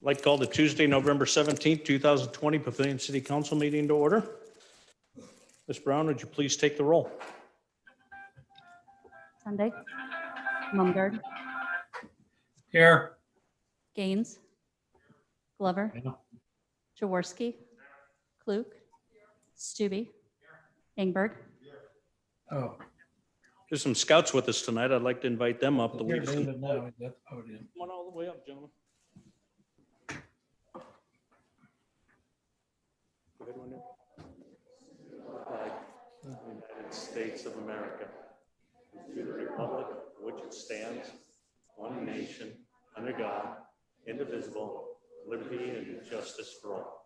Like to call the Tuesday, November 17th, 2020 Papillion City Council meeting to order. Ms. Brown, would you please take the roll? Sunday, Mumgarde, Here. Gaines, Glover, Yeah. Jaworski, Klug, Stubbe, Ingberg. Oh, There's some scouts with us tonight. I'd like to invite them up to here, lead us. David, now he's at the podium. Come on all the way up, gentlemen. Go ahead, Wendell. Flag of the United States of America, and to the republic for which it stands, one nation, under God, indivisible, liberty and justice for all.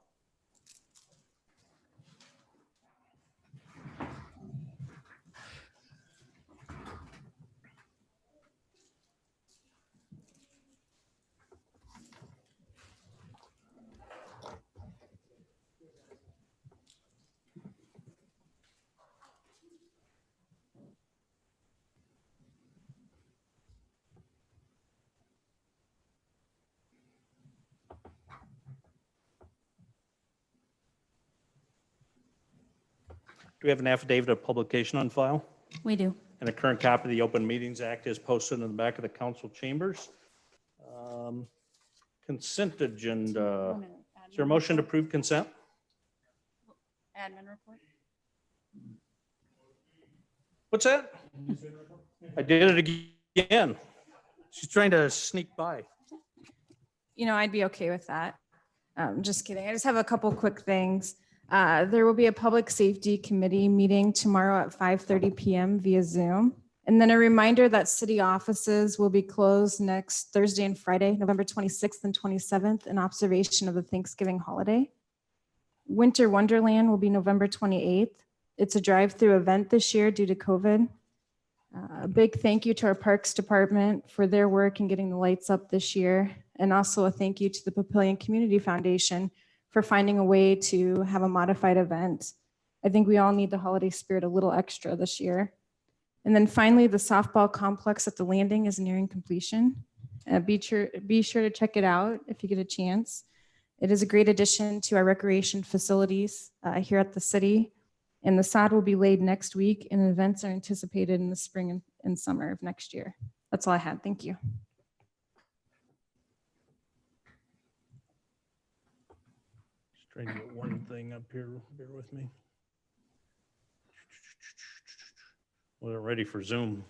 Do we have an affidavit of publication on file? We do. And a current copy of the Open Meetings Act is posted in the back of the council chambers. Consent agenda. Is there a motion to approve consent? Admin report. What's that? I did it again. She's trying to sneak by. You know, I'd be okay with that. Just kidding. I just have a couple quick things. There will be a public safety committee meeting tomorrow at 5:30 p.m. via Zoom. And then a reminder that city offices will be closed next Thursday and Friday, November 26th and 27th, in observation of the Thanksgiving holiday. Winter Wonderland will be November 28th. It's a drive-through event this year due to COVID. A big thank you to our Parks Department for their work in getting the lights up this year. And also a thank you to the Papillion Community Foundation for finding a way to have a modified event. I think we all need the holiday spirit a little extra this year. And then finally, the softball complex at the landing is nearing completion. Be sure to check it out if you get a chance. It is a great addition to our recreation facilities here at the city. And the sod will be laid next week, and events are anticipated in the spring and summer of next year. That's all I had. Thank you. Just trying to get one thing up here. Bear with me. We're ready for Zoom.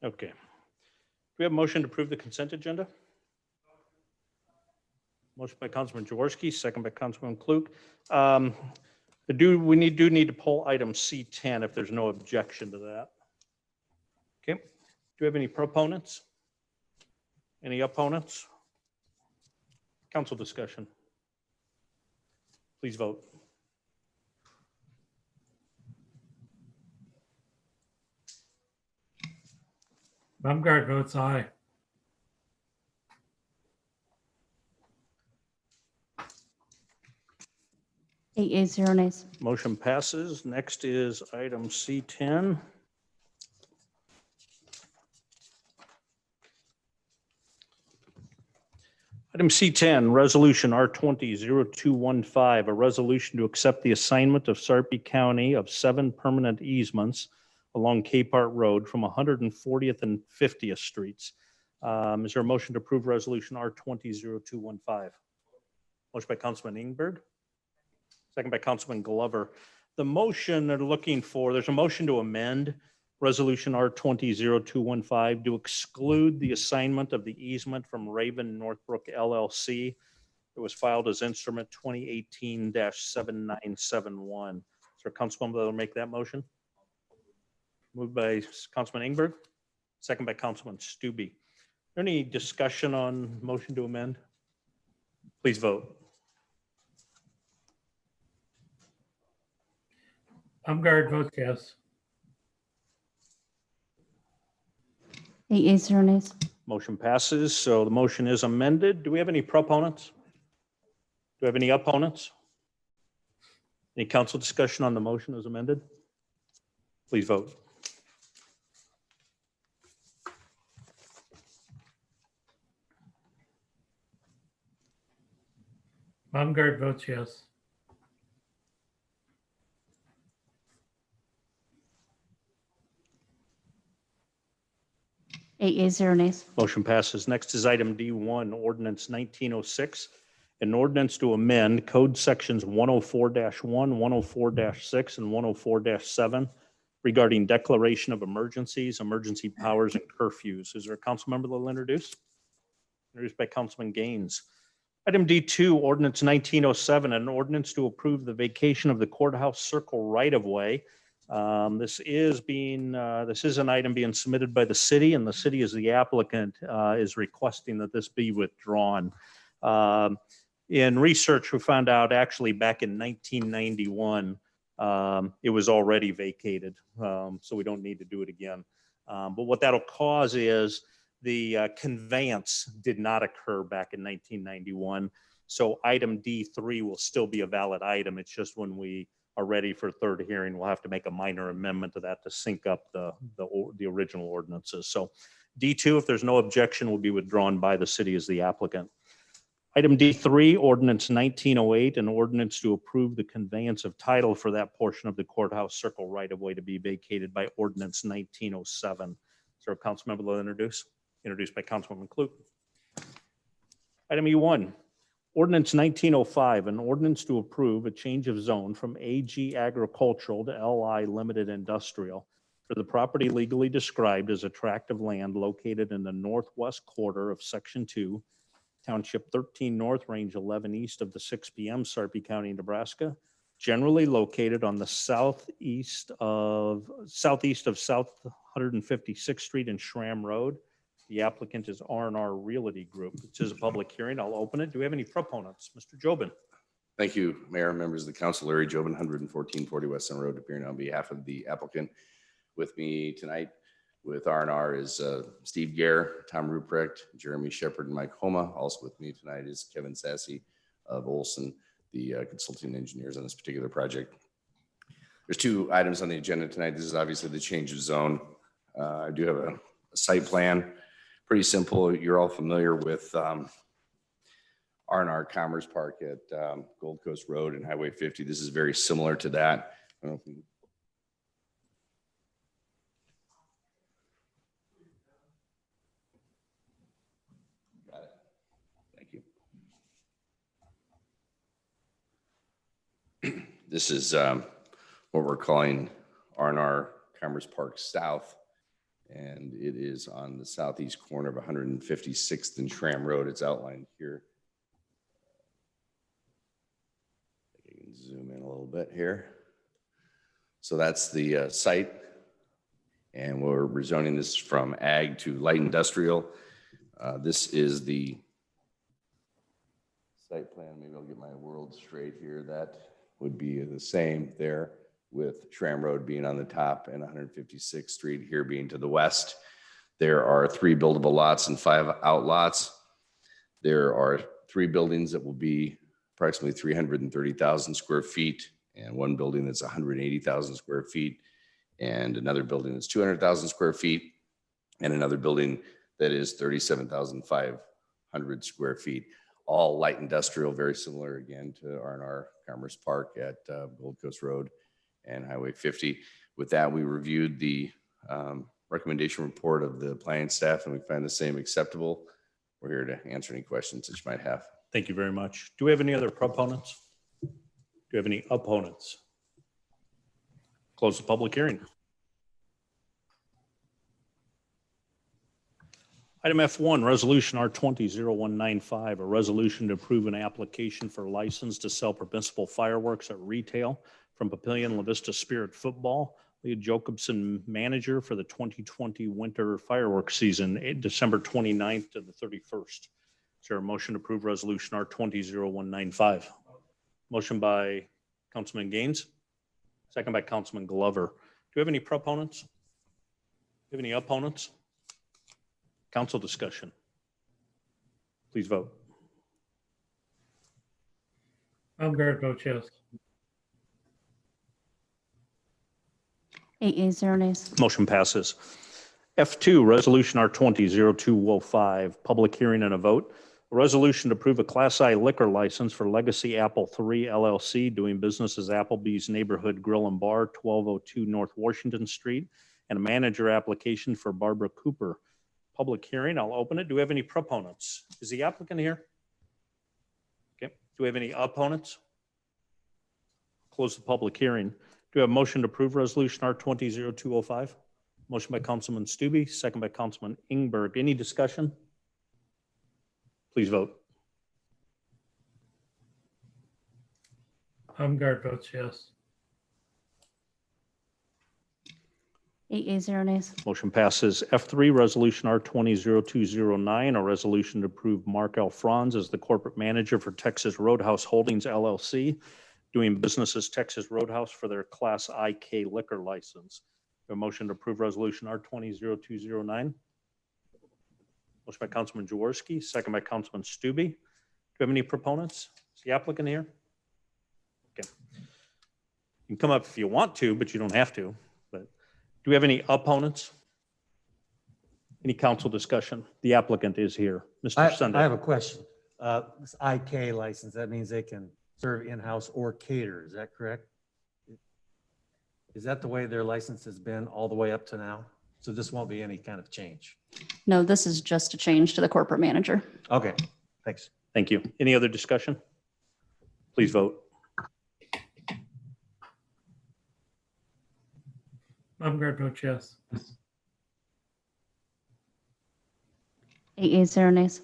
Okay. Do we have a motion to approve the consent agenda? Motion by Councilman Jaworski, second by Councilman Klug. We need to pull item C10 if there's no objection to that. Okay. Do we have any proponents? Any opponents? Council discussion. Please vote. Mumgarde votes aye. Eight yeas, 0 nays. Motion passes. Next is item C10. Item C10, Resolution R20-0215, a resolution to accept the assignment of Sarpy County of 7 permanent easements along Capehart Road from 140th and 50th Streets. Is there a motion to approve Resolution R20-0215? Motion by Councilman Ingberg, second by Councilman Glover. The motion they're looking for, there's a motion to amend Resolution R20-0215 to exclude the assignment of the easement from Raven Northbrook LLC. It was filed as instrument 2018-7971. Is there a councilman that will make that motion? Moved by Councilman Ingberg, second by Councilman Stubbe. Any discussion on motion to amend? Please vote. Mumgarde votes yes. 8 yeas, 0 nays. Motion passes. So the motion is amended. Do we have any proponents? Do we have any opponents? Any council discussion on the motion as amended? Please vote. Baumgart votes yes. 8 yeas, 0 nays. Motion passes. Next is item D1, ordinance 1906, an ordinance to amend code sections 104-1, 104-6, and 104-7 regarding declaration of emergencies, emergency powers, and curfews. Is there a council member that will introduce? Introduced by Councilman Gaines. Item D2, ordinance 1907, an ordinance to approve the vacation of the courthouse circle right-of-way. This is an item being submitted by the city, and the city as the applicant is requesting that this be withdrawn. In research, we found out actually back in 1991, it was already vacated, so we don't need to do it again. But what that'll cause is the conveyance did not occur back in 1991. So item D3 will still be a valid item. It's just when we are ready for third hearing, we'll have to make a minor amendment to that to sync up the original ordinances. So D2, if there's no objection, will be withdrawn by the city as the applicant. Item D3, ordinance 1908, an ordinance to approve the conveyance of title for that portion of the courthouse circle right-of-way to be vacated by ordinance 1907. Is there a council member that will introduce? Introduced by Councilwoman Klug. Item E1, ordinance 1905, an ordinance to approve a change of zone from AG agricultural to LI limited industrial for the property legally described as a tract of land located in the northwest quarter of Section 2, Township 13 North, Range 11 east of the 6 p.m., Sarpy County, Nebraska, generally located on the southeast of South 156th Street and Schramm Road. The applicant is R&R Realty Group. This is a public hearing. I'll open it. Do we have any proponents? Mr. Jobin. Thank you, Mayor, members of the council. Larry Jobin, 11440 West Center Road, appearing on behalf of the applicant. With me tonight with R&R is Steve Gare, Tom Ruprecht, Jeremy Shepard, and Mike Homa. Also with me tonight is Kevin Sassy of Olson, the consulting engineers on this particular project. There's two items on the agenda tonight. This is obviously the change of zone. I do have a site plan. Pretty simple. You're all familiar with R&R Commerce Park at Gold Coast Road and Highway 50. This is very similar to that. I don't know if you... Got it. Thank you. This is what we're calling R&R Commerce Park South. And it is on the southeast corner of 156th and Schramm Road. It's outlined here. I can zoom in a little bit here. So that's the site. And we're rezoning this from ag to light industrial. This is the site plan. Maybe I'll get my world straight here. That would be the same there, with Schramm Road being on the top and 156th Street here being to the west. There are 3 buildable lots and 5 outlots. There are 3 buildings that will be approximately 330,000 square feet, and 1 building that's 180,000 square feet, and another building that's 200,000 square feet, and another building that is 37,500 square feet. All light industrial, very similar again to R&R Commerce Park at Gold Coast Road and Highway 50. With that, we reviewed the recommendation report of the planning staff, and we find the same acceptable. We're here to answer any questions that you might have. Thank you very much. Do we have any other proponents? Do we have any opponents? Close the public hearing. Item F1, Resolution R20-0195, a resolution to approve an application for license to sell permissible fireworks at retail from Papillion La Vista Spirit Football. Leah Jacobson, manager for the 2020 winter fireworks season, December 29th to the 31st. Is there a motion to approve Resolution R20-0195? Motion by Councilman Gaines, second by Councilman Glover. Do we have any proponents? Do we have any opponents? Council discussion. Please vote. Baumgart votes yes. 8 yeas, 0 nays. Motion passes. F2, Resolution R20-0205, public hearing and a vote. A resolution to approve a Class I liquor license for Legacy Apple III LLC doing business as Applebee's Neighborhood Grill and Bar, 1202 North Washington Street, and a manager application for Barbara Cooper. Public hearing, I'll open it. Do we have any proponents? Is the applicant here? Okay. Do we have any opponents? Close the public hearing. Do we have a motion to approve resolution R20-0205? Motion by Councilman Stubbe, second by Councilman Ingberg. Any discussion? Please vote. Baumgart votes yes. 8 yeas, 0 nays. Motion passes. F3, resolution R20-0209, a resolution to approve Mark L. Franz as the corporate manager for Texas Roadhouse Holdings LLC, doing business as Texas Roadhouse for their Class IK liquor license. A motion to approve resolution R20-0209. Motion by Councilman Jaworski, second by Councilman Stubbe. Do you have any proponents? Is the applicant here? Okay. You can come up if you want to, but you don't have to. But do we have any opponents? Any council discussion? The applicant is here. Mr. Sunday. I have a question. This IK license, that means they can serve in-house or cater, is that correct? Is that the way their license has been all the way up to now? So this won't be any kind of change? No, this is just a change to the corporate manager. Okay, thanks. Thank you. Any other discussion? Please vote. Baumgart votes yes. 8 yeas, 0 nays.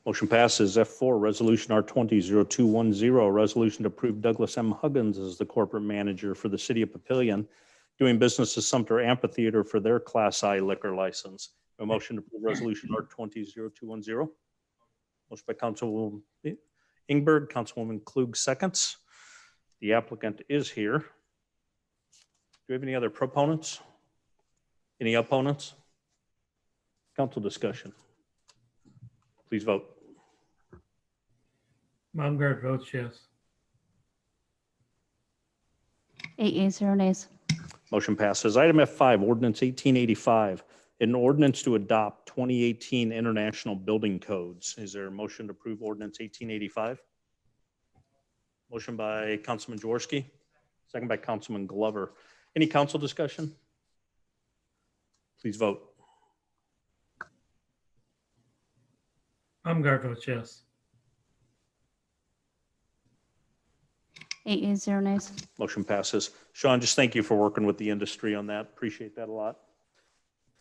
Motion passes. F4, resolution R20-0210, a resolution to approve Douglas M. Huggins as the corporate manager for the city of Papillion, doing business as Sumter Amphitheater for their Class I liquor license. A motion to approve resolution R20-0210. Motion by Councilwoman Ingberg, Councilwoman Klug seconds. The applicant is here. Do we have any other proponents? Any opponents? Council discussion. Please vote. Baumgart votes yes. 8 yeas, 0 nays. Motion passes. Item F5, ordinance 1885, an ordinance to adopt 2018 international building codes. Is there a motion to approve ordinance 1885? Motion by Councilman Jaworski, second by Councilman Glover. Any council discussion? Please vote. Baumgart votes yes. 8 yeas, 0 nays. Motion passes. Sean, just thank you for working with the industry on that. Appreciate that a lot.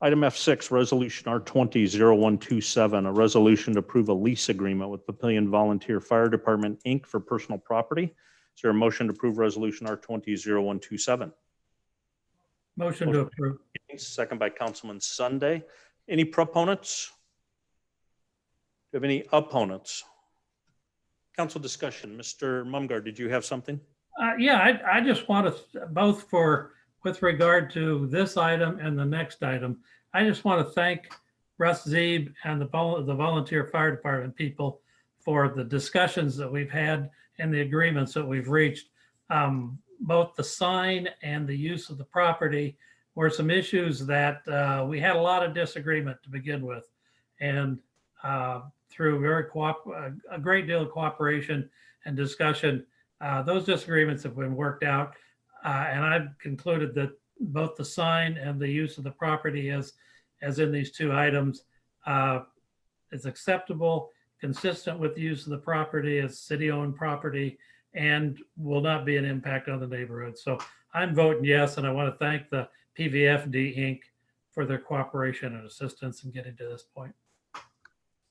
Item F6, resolution R20-0127, a resolution to approve a lease agreement with Papillion Volunteer Fire Department, Inc. for personal property. Is there a motion to approve resolution R20-0127? Motion to approve. Second by Councilman Sunday. Any proponents? Do you have any opponents? Council discussion. Mr. Mumgar, did you have something? Yeah, I just want to, both with regard to this item and the next item, I just want to thank Russ Zeeb and the Volunteer Fire Department people for the discussions that we've had and the agreements that we've reached. Both the sign and the use of the property were some issues that we had a lot of disagreement to begin with. And through a great deal of cooperation and discussion, those disagreements have been worked out. And I've concluded that both the sign and the use of the property as in these two items is acceptable, consistent with the use of the property as city-owned property, and will not be an impact on the neighborhood. So I'm voting yes, and I want to thank the PVFD Inc. for their cooperation and assistance in getting to this point.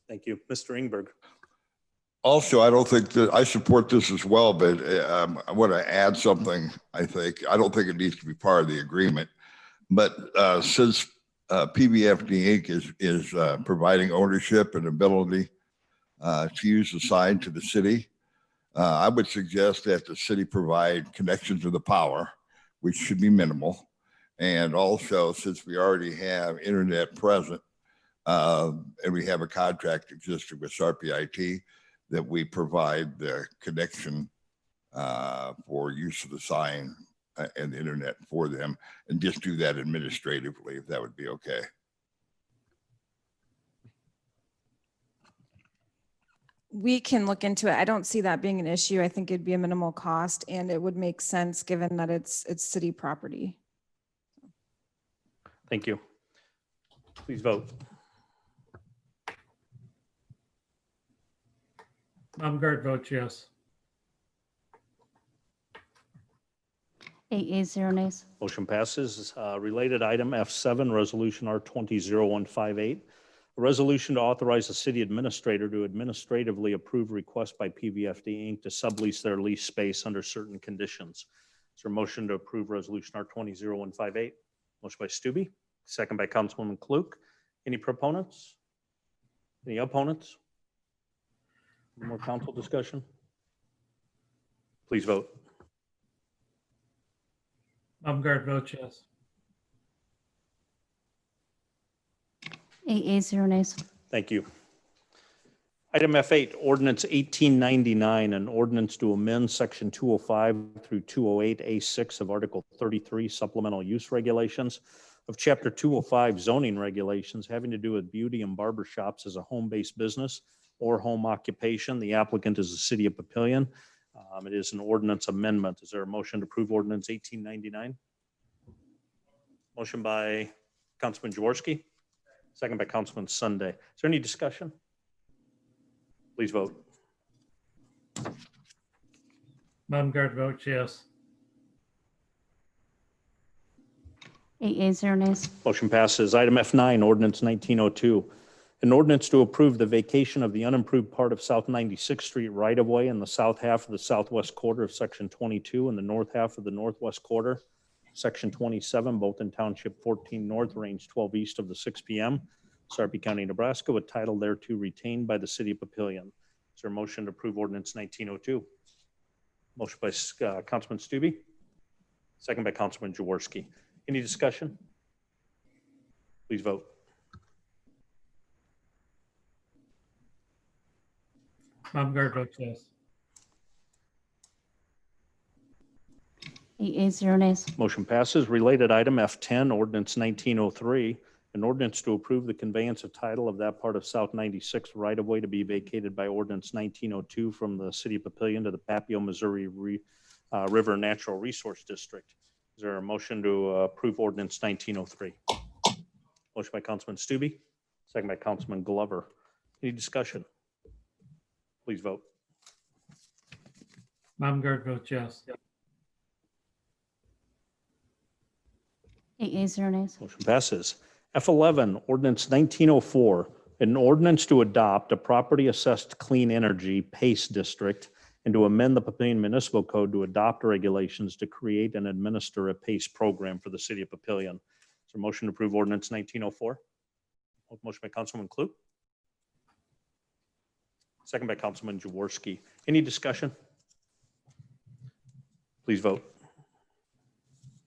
Thank you. Mr. Ingberg. Also, I don't think that I support this as well, but I want to add something. I don't think it needs to be part of the agreement, but since PVFD Inc. is providing ownership and ability to use the sign to the city, I would suggest that the city provide connection to the power, which should be minimal. And also, since we already have internet present and we have a contract existing with sarpy IT, that we provide the connection for use of the sign and the internet for them, and just do that administratively, if that would be okay. we can look into it. I don't see that being an issue. I think it'd be a minimal cost and it would make sense given that it's city property. Thank you. Please vote. Baumgart votes yes. 8 yeas, 0 nays. Motion passes. Related item F7, Resolution R20-0158. A resolution to authorize the city administrator to administratively approve request by PVFD Inc. to sublease their lease space under certain conditions. Is there a motion to approve Resolution R20-0158? Motion by Stubbe, second by Councilwoman Klug. Any proponents? Any opponents? Any more council discussion? Please vote. Baumgart votes yes. 8 yeas, 0 nays. Thank you. Item F8, Ordinance 1899, an ordinance to amend Section 205 through 208A6 of Article 33 Supplemental Use Regulations of Chapter 205 Zoning Regulations having to do with beauty and barber shops as a home-based business or home occupation. The applicant is the City of Papillion. It is an ordinance amendment. Is there a motion to approve Ordinance 1899? Motion by Councilman Jaworski, second by Councilman Sunday. Is there any discussion? Please vote. Baumgart votes yes. 8 yeas, 0 nays. Motion passes. Item F9, Ordinance 1902. An ordinance to approve the vacation of the unimproved part of South 96th Street right-of-way in the south half of the southwest quarter of Section 22 and the north half of the northwest quarter, Section 27, both in Township 14 North, Range 12 east of the 6 p.m., Sarpy County, Nebraska, with title thereto retained by the City of Papillion. Is there a motion to approve Ordinance 1902? Motion by Councilman Stubbe, second by Councilman Jaworski. Any discussion? Please vote. Baumgart votes yes. 8 yeas, 0 nays. Motion passes. Related item F10, Ordinance 1903, an ordinance to approve the conveyance of title of that part of South 96 right-of-way to be vacated by Ordinance 1902 from the City of Papillion to the Papillion, Missouri River Natural Resource District. Is there a motion to approve Ordinance 1903? Motion by Councilman Stubbe, second by Councilman Glover. Any discussion? Please vote. Baumgart votes yes. 8 yeas, 0 nays. Motion passes. F11, Ordinance 1904, an ordinance to adopt a property assessed clean energy PACE district and to amend the Papillion Municipal Code to adopt regulations to create and administer a PACE program for the City of Papillion. Is there a motion to approve Ordinance 1904? Motion by Councilman Klug, second by Councilman Jaworski. Any discussion? Please vote.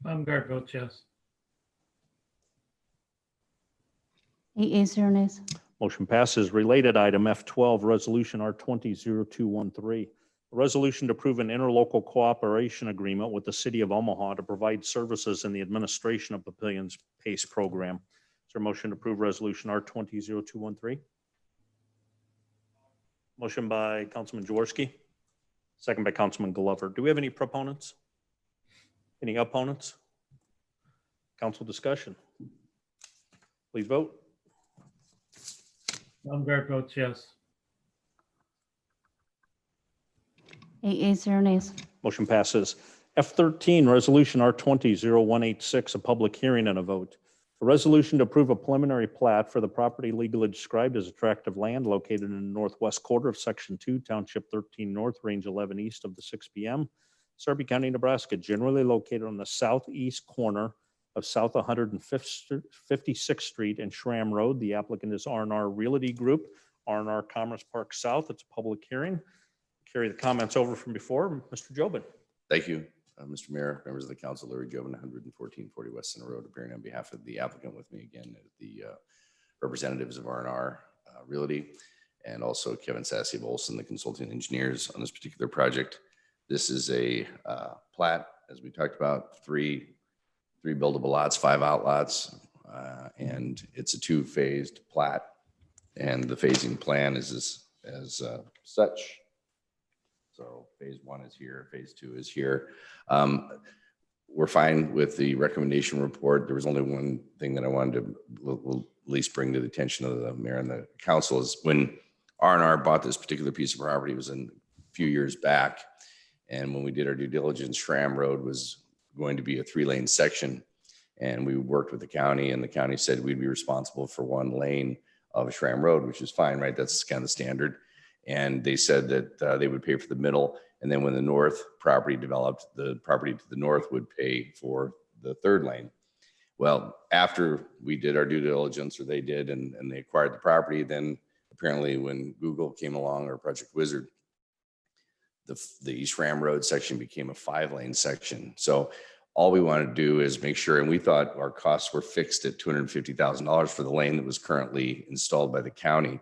Baumgart votes yes. 8 yeas, 0 nays. Motion passes. Related item F12, Resolution R20-0213. A resolution to approve an interlocal cooperation agreement with the City of Omaha to provide services in the administration of Papillion's PACE program. Is there a motion to approve Resolution R20-0213? Motion by Councilman Jaworski, second by Councilman Glover. Do we have any proponents? Any opponents? Council discussion. Please vote. Baumgart votes yes. 8 yeas, 0 nays. Motion passes. F13, Resolution R20-0186, a public hearing and a vote. A resolution to approve a preliminary plat for the property legally described as a tract of land located in the northwest quarter of Section 2, Township 13 North, Range 11 east of the 6 p.m., Sarpy County, Nebraska, generally located on the southeast corner of South 156th Street and Schramm Road. The applicant is R&R Realty Group, R&R Commerce Park South. It's a public hearing. Carry the comments over from before. Mr. Jobin. Thank you, Mr. Mayor, members of the council. Larry Jobin, 11440 West Center Road, appearing on behalf of the applicant with me again, the representatives of R&R Realty, and also Kevin Sassy of Olson, the consulting engineers on this particular project. This is a plat, as we talked about, three buildable lots, 5 outlots, and it's a 2-phased plat. And the phasing plan is as as such. So phase 1 is here, phase 2 is here. We're fine with the recommendation report. There was only one thing that I wanted to at least bring to the attention of the mayor and the council is when R&R bought this particular piece of property, it was a few years back. And when we did our due diligence, Schramm Road was going to be a 3-lane section. And we worked with the county, and the county said we'd be responsible for 1 lane of Schramm Road, which is fine, right? That's kind of the standard. And they said that they would pay for the middle. And then when the north property developed, the property to the north would pay for the 3rd lane. Well, after we did our due diligence, or they did, and they acquired the property, then apparently when Google came along, or Project Wizard, the East Ram Road section became a 5-lane section. So all we want to do is make sure, and we thought our costs were fixed at $250,000 for the lane that was currently installed by the county.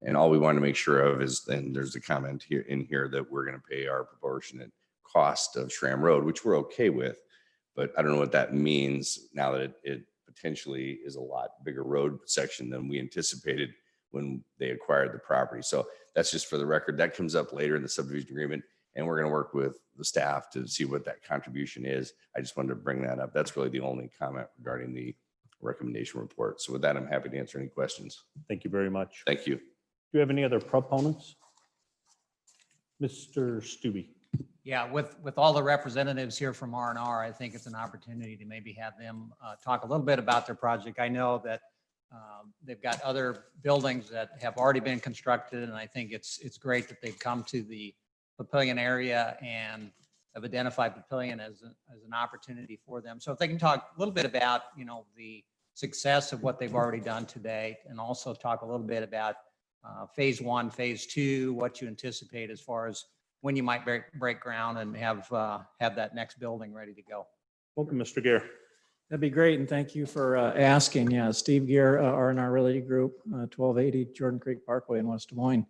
And all we want to make sure of is, then there's a comment here that we're going to pay our proportionate cost of Schramm Road, which we're okay with. But I don't know what that means now that it potentially is a lot bigger road section than we anticipated when they acquired the property. So that's just for the record. That comes up later in the subdivision agreement, and we're going to work with the staff to see what that contribution is. I just wanted to bring that up. That's really the only comment regarding the recommendation report. So with that, I'm happy to answer any questions. Thank you very much. Thank you. Do you have any other proponents? Mr. Stubbe. Yeah, with all the representatives here from R&R, I think it's an opportunity to maybe have them talk a little bit about their project. I know that they've got other buildings that have already been constructed, and I think it's great that they've come to the Papillion area and have identified Papillion as an opportunity for them. So if they can talk a little bit about, you know, the success of what they've already done today, and also talk a little bit about phase 1, phase 2, what you anticipate as far as when you might break ground and have that next building ready to go. Welcome, Mr. Gare. That'd be great, and thank you for asking. Yeah, Steve Gear, R&R Realty Group, 1280 Jordan Creek Parkway in West Des Moines.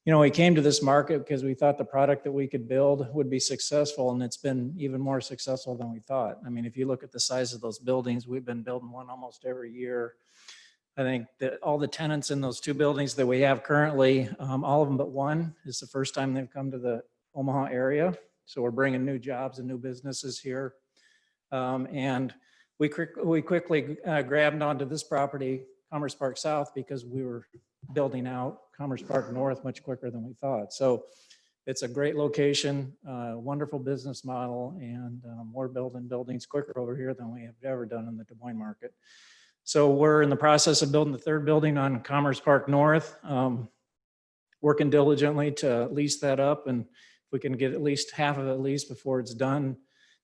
You know, we came to this market because we thought the product that we could build would be successful, and it's been even more successful than we thought. I mean, if you look at the size of those buildings, we've been building one almost every year. I think that all the tenants in those 2 buildings that we have currently, all of them but one, is the first time they've come to the Omaha area. So we're bringing new jobs and new businesses here. And we quickly grabbed onto this property, Commerce Park South, because we were building out Commerce Park North much quicker than we thought. So it's a great location, wonderful business model, and we're building buildings quicker over here than we have ever done in the Des Moines market. So we're in the process of building the 3rd building on Commerce Park North, working diligently to lease that up. And if we can get at least half of it leased before it's done,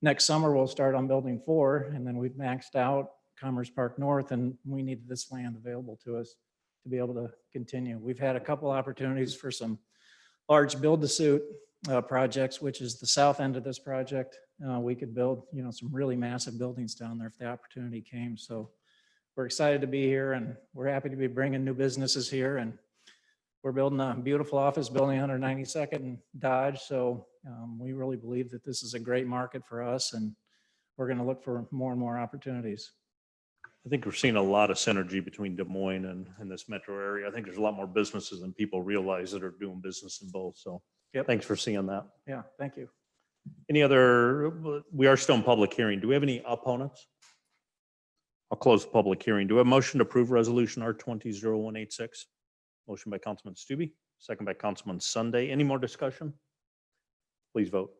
next summer we'll start on building 4. And then we've maxed out Commerce Park North, and we need this land available to us to be able to continue. We've had a couple opportunities for some large build-to-suit projects, which is the south end of this project. We could build, you know, some really massive buildings down there if the opportunity came. So we're excited to be here, and we're happy to be bringing new businesses here. And we're building a beautiful office building 192nd and Dodge. So we really believe that this is a great market for us, and we're going to look for more and more opportunities. I think we're seeing a lot of synergy between Des Moines and this metro area. I think there's a lot more businesses than people realize that are doing business in both. So thanks for seeing that. Yeah, thank you. Any other, we are still in public hearing. Do we have any opponents? I'll close the public hearing. Do we have a motion to approve resolution R20-0186? Motion by Councilman Stubbe, second by Councilman Sunday. Any more discussion? Please vote.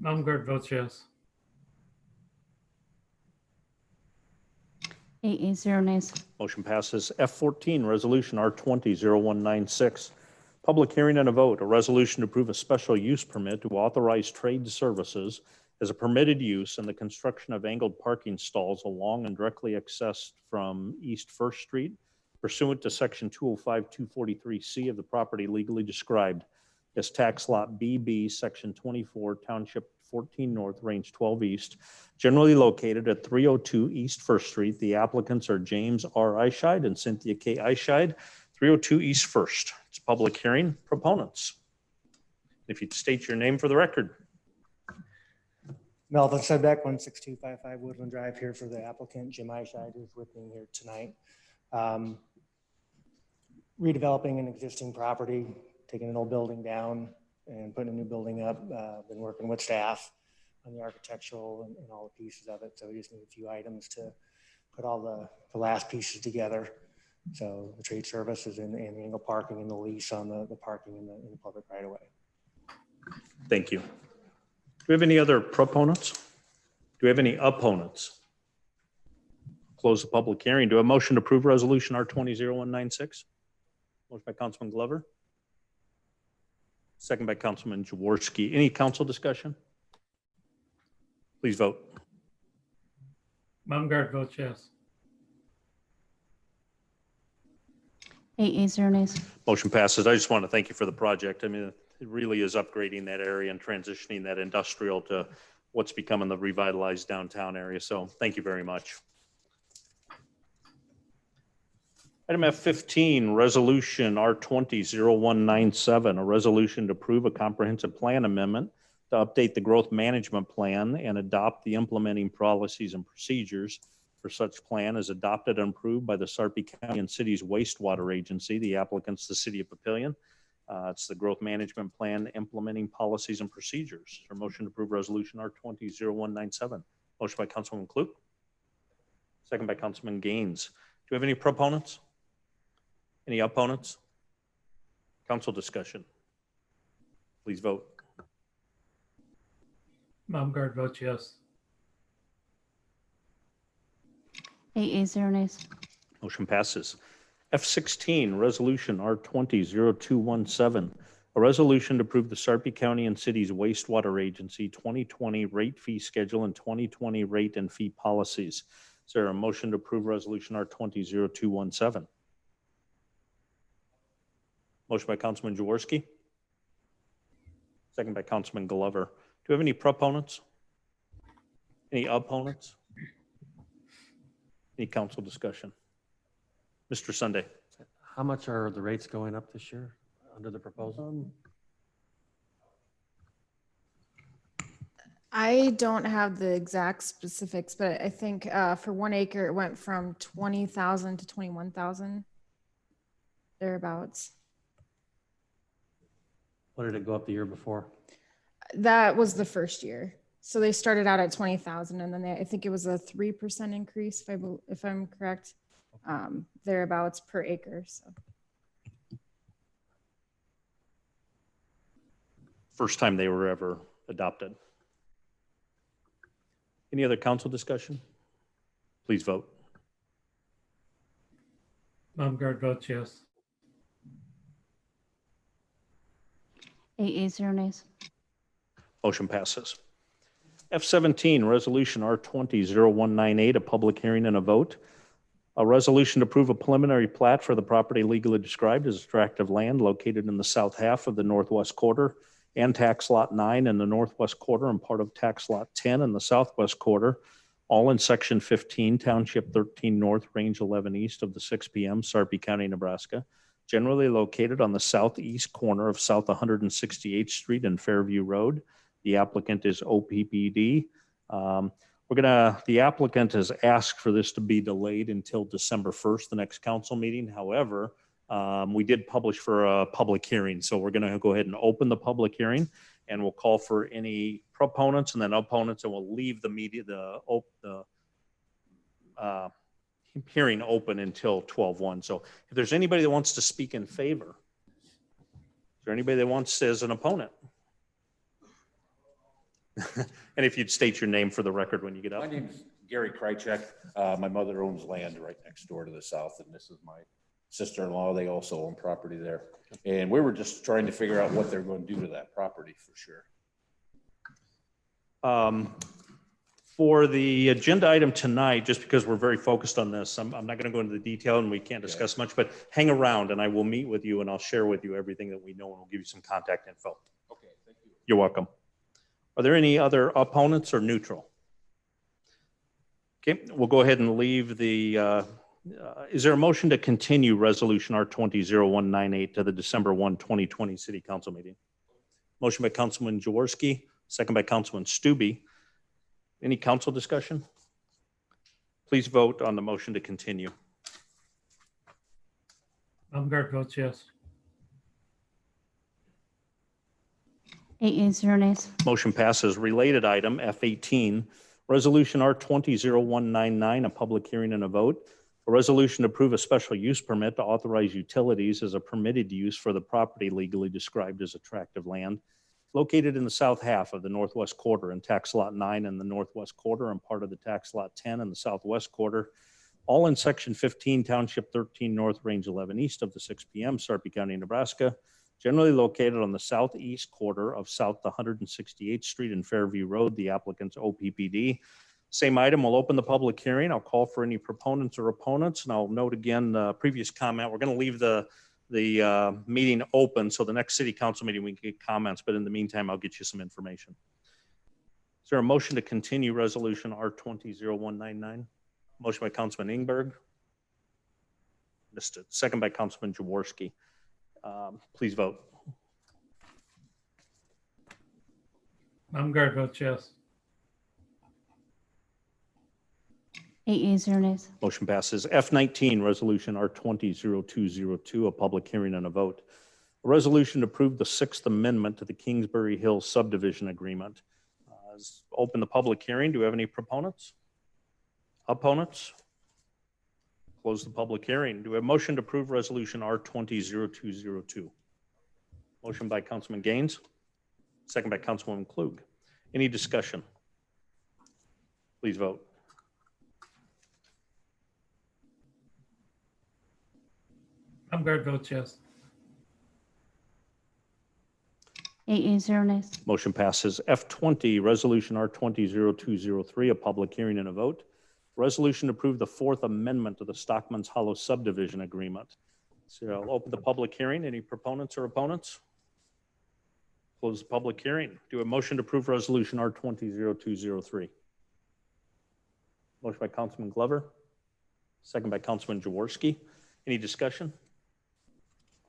Baumgart votes yes. 8 0 nays. Motion passes. F14, resolution R20-0196. Public hearing and a vote. A resolution to approve a special use permit to authorize trade services as a permitted use in the construction of angled parking stalls along and directly accessed from East First Street pursuant to section 205-243C of the property legally described as tax lot BB, section 24, township 14 North, range 12 East, generally located at 302 East First Street. The applicants are James R. Eischeid and Cynthia K. Eischeid, 302 East First. It's a public hearing. Proponents, if you'd state your name for the record. Melvin Sedbeck, 16255 Woodland Drive, here for the applicant. Jim Eichheid is with me here tonight. Redeveloping an existing property, taking an old building down and putting a new building up. Been working with staff on the architectural and all the pieces of it. So we just need a few items to put all the last pieces together. So the trade services and the angle parking and the lease on the parking in the public right away. Thank you. Do we have any other proponents? Do we have any opponents? Close the public hearing. Do a motion to approve resolution R200196? Motion by Councilman Glover. Second by Councilman Jaworski. Any council discussion? Please vote. Baumgart votes yes. 8 ayes, 0 nays. Motion passes. I just want to thank you for the project. I mean, it really is upgrading that area and transitioning that industrial to what's becoming the revitalized downtown area. So thank you very much. Item F15, resolution R200197, a resolution to approve a comprehensive plan amendment to update the growth management plan and adopt the implementing policies and procedures for such plan as adopted and approved by the Sarpy County and City's wastewater agency. The applicant's the City of Papillion. It's the growth management plan implementing policies and procedures. For motion to approve resolution R200197. Motion by Councilman Klug. Second by Councilman Gaines. Do we have any proponents? Any opponents? Council discussion. Please vote. Baumgart votes yes. 8 ayes, 0 nays. Motion passes. F16, resolution R200217, a resolution to approve the Sarpy County and City's wastewater agency 2020 rate fee schedule and 2020 rate and fee policies. Is there a motion to approve resolution R200217? Motion by Councilman Jaworski. Second by Councilman Glover. Do we have any proponents? Any opponents? Any council discussion? Mr. Sunday. How much are the rates going up this year under the proposal? I don't have the exact specifics, but I think for 1 acre, it went from 20,000 to 21,000, thereabouts. What did it go up the year before? That was the first year. So they started out at 20,000 and then I think it was a 3% increase, if I'm correct, thereabouts per acre. So. First time they were ever adopted. Any other council discussion? Please vote. Baumgart votes yes. 8 ayes, 0 nays. Motion passes. F17, resolution R200198, a public hearing and a vote. A resolution to approve a preliminary plat for the property legally described as a tract of land located in the south half of the northwest quarter and tax lot 9 in the northwest quarter and part of tax lot 10 in the southwest quarter, all in section 15, township 13 north, range 11 east of the 6 p.m., Sarpy County, Nebraska, generally located on the southeast corner of South 168th Street and Fairview Road. The applicant is OPPD. The applicant has asked for this to be delayed until December 1st, the next council meeting. However, we did publish for a public hearing. So we're going to go ahead and open the public hearing and we'll call for any proponents and then opponents, and we'll leave the hearing open until 12:01. So if there's anybody that wants to speak in favor, is there anybody that wants as an opponent? And if you'd state your name for the record when you get up. My name's Gary Krychek. My mother owns land right next door to the south, and this is my sister-in-law. They also own property there. And we were just trying to figure out what they're going to do to that property for sure. For the agenda item tonight, just because we're very focused on this, I'm not going to go into the detail and we can't discuss much, but hang around and I will meet with you and I'll share with you everything that we know and we'll give you some contact info. Okay, thank you. You're welcome. Are there any other opponents or neutral? Okay, we'll go ahead and leave the, is there a motion to continue resolution R200198 to the December 1, 2020 City Council meeting? Motion by Councilman Jaworski, second by Councilman Stube. Any council discussion? Please vote on the motion to continue. Baumgart votes yes. 8 yeas, 0 nays. Motion passes. Related item F18, Resolution R20-0199, a public hearing and a vote. A resolution to approve a special use permit to authorize utilities as a permitted use for the property legally described as a tract of land located in the south half of the northwest quarter in tax lot 9 in the northwest quarter and part of the tax lot 10 in the southwest quarter, all in section 15, township 13 north, range 11 east of the 6 p.m., Sarpy County, Nebraska, generally located on the southeast quarter of South 168th Street and Fairview Road, the applicant's OPPD. Same item, we'll open the public hearing. I'll call for any proponents or opponents, and I'll note again the previous comment. We're going to leave the meeting open, so the next city council meeting we can get comments, but in the meantime, I'll get you some information. Is there a motion to continue resolution R20-0199? Motion by Councilman Ingberg. Missed it. Second by Councilman Jaworski. Please vote. Baumgart votes yes. 8 yeas, 0 nays. Motion passes. F19, resolution R20-0202, a public hearing and a vote. A resolution to approve the Sixth Amendment to the Kingsbury Hills subdivision agreement. Open the public hearing. Do we have any proponents? Opponents? Close the public hearing. Do we have a motion to approve resolution R20-0202? Motion by Councilman Gaines, second by Councilwoman Klug. Any discussion? Please vote. Baumgart votes yes. 8 yeas, 0 nays. Motion passes. F20, resolution R20-0203, a public hearing and a vote. Resolution to approve the Fourth Amendment to the Stockman's Hollow subdivision agreement. So I'll open the public hearing. Any proponents or opponents? Close the public hearing. Do a motion to approve resolution R20-0203. Motion by Councilman Glover, second by Councilman Jaworski. Any discussion?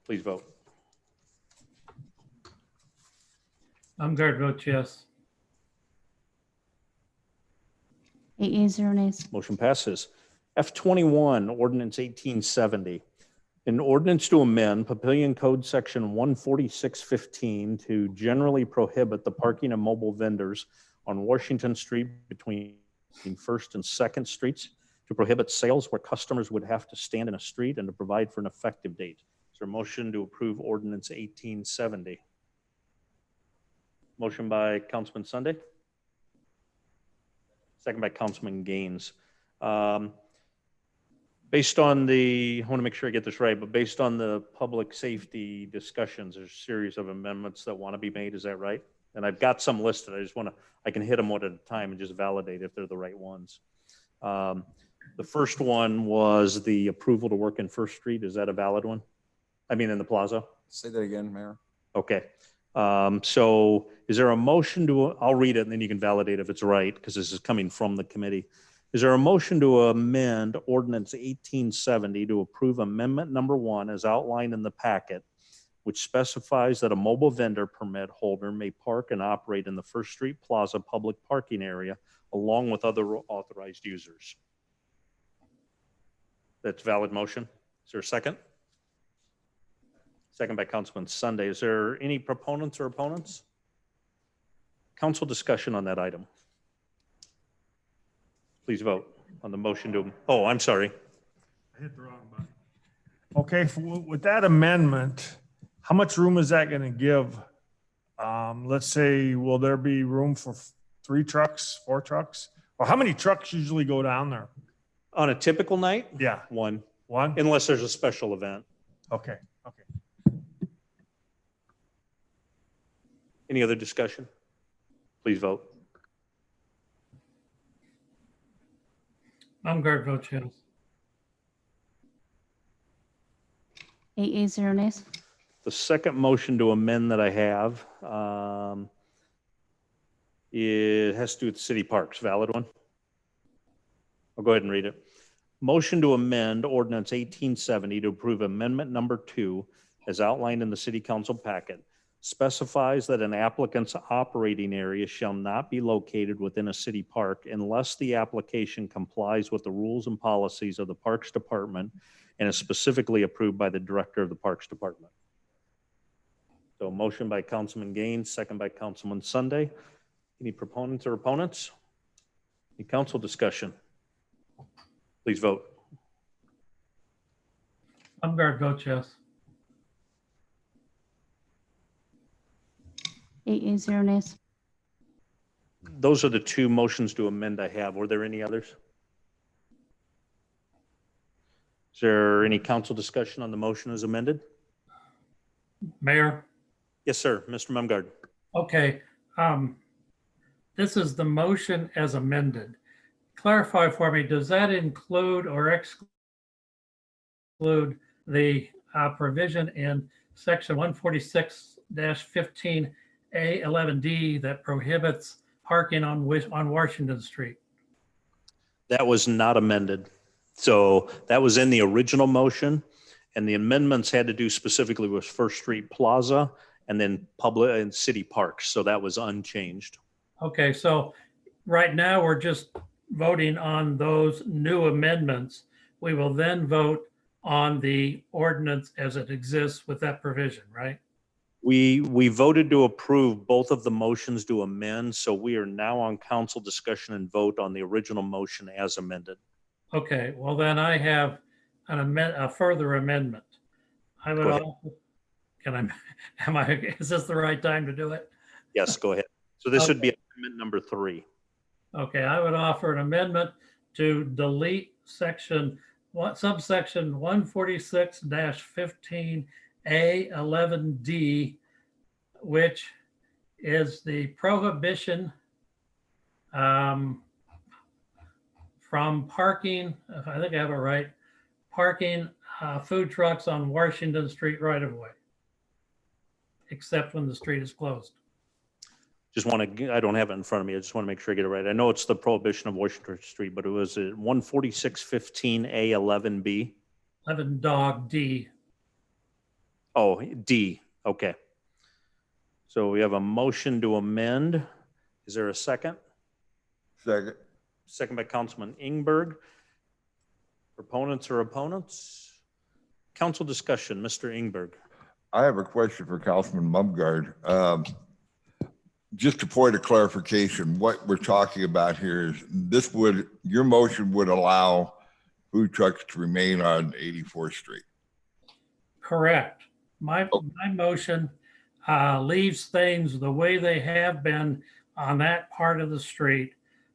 Please vote. Baumgart votes yes. 8 yeas, 0 nays. Motion passes. F21, ordinance 1870. An ordinance to amend Papillion Code Section 14615 to generally prohibit the parking of mobile vendors on Washington Street between First and Second Streets, to prohibit sales where customers would have to stand in a street, and to provide for an effective date. Is there a motion to approve ordinance 1870? Motion by Councilman Sunday. Second by Councilman Gaines. Based on the, I want to make sure I get this right, but based on the public safety discussions, there's a series of amendments that want to be made. Is that right? And I've got some listed. I just want to, I can hit them one at a time and just validate if they're the right ones. The first one was the approval to work in First Street. Is that a valid one? I mean, in the plaza? Say that again, Mayor. Okay. So is there a motion to, I'll read it and then you can validate if it's right, because this is coming from the committee. Is there a motion to amend ordinance 1870 to approve amendment number 1 as outlined in the packet, which specifies that a mobile vendor permit holder may park and operate in the First Street Plaza public parking area along with other authorized users? That's a valid motion. Is there a second? Second by Councilman Sunday. Is there any proponents or opponents? Council discussion on that item. Please vote on the motion to, oh, I'm sorry. I hit the wrong button. Okay, with that amendment, how much room is that going to give? Let's say, will there be room for 3 trucks, 4 trucks? Or how many trucks usually go down there? On a typical night? Yeah. One, One? unless there's a special event. Okay, okay. Any other discussion? Please vote. Baumgart votes yes. 8 yeas, 0 nays. The second motion to amend that I have, it has to do with city parks. Valid one? I'll go ahead and read it. Motion to amend ordinance 1870 to approve amendment number 2 as outlined in the city council packet, specifies that an applicant's operating area shall not be located within a city park unless the application complies with the rules and policies of the Parks Department and is specifically approved by the Director of the Parks Department. So motion by Councilman Gaines, second by Councilman Sunday. Any proponents or opponents? Any council discussion? Please vote. Mumgarde votes yes. 8 yeas, 0 nays. Those are the two motions to amend I have. Were there any others? Is there any council discussion on the motion as amended? Mayor? Yes, sir. Mr. Mumgarde. Okay. This is the motion as amended. Clarify for me, does that include or exclude the provision in section 146-15A11D that prohibits parking on Washington Street? That was not amended. So that was in the original motion, and the amendments had to do specifically with First Street Plaza and then public and city parks. So that was unchanged. Okay, so right now we're just voting on those new amendments. We will then vote on the ordinance as it exists with that provision, right? We voted to approve both of the motions to amend. So we are now on council discussion and vote on the original motion as amended. Okay, well then I have a further amendment. I would Go ahead. also, is this the right time to do it? Yes, go ahead. So this would be amendment number 3. Okay, I would offer an amendment to delete subsection 146-15A11D, which is the prohibition from parking, if I think I have it right, parking food trucks on Washington Street right of way, except when the street is closed. Just want to, I don't have it in front of me. I just want to make sure I get it right. I know it's the prohibition of Washington Street, but it was 146-15A11B. 11 dog D. Oh, D. Okay. So we have a motion to amend. Is there a second? Second. Second by Councilman Ingberg. Proponents or opponents? Council discussion, Mr. Ingberg. I have a question for Councilman Mumgarde. Just a point of clarification, what we're talking about here is your motion would allow food trucks to remain on 84th Street. Correct. My motion leaves things the way they have been on that part of the street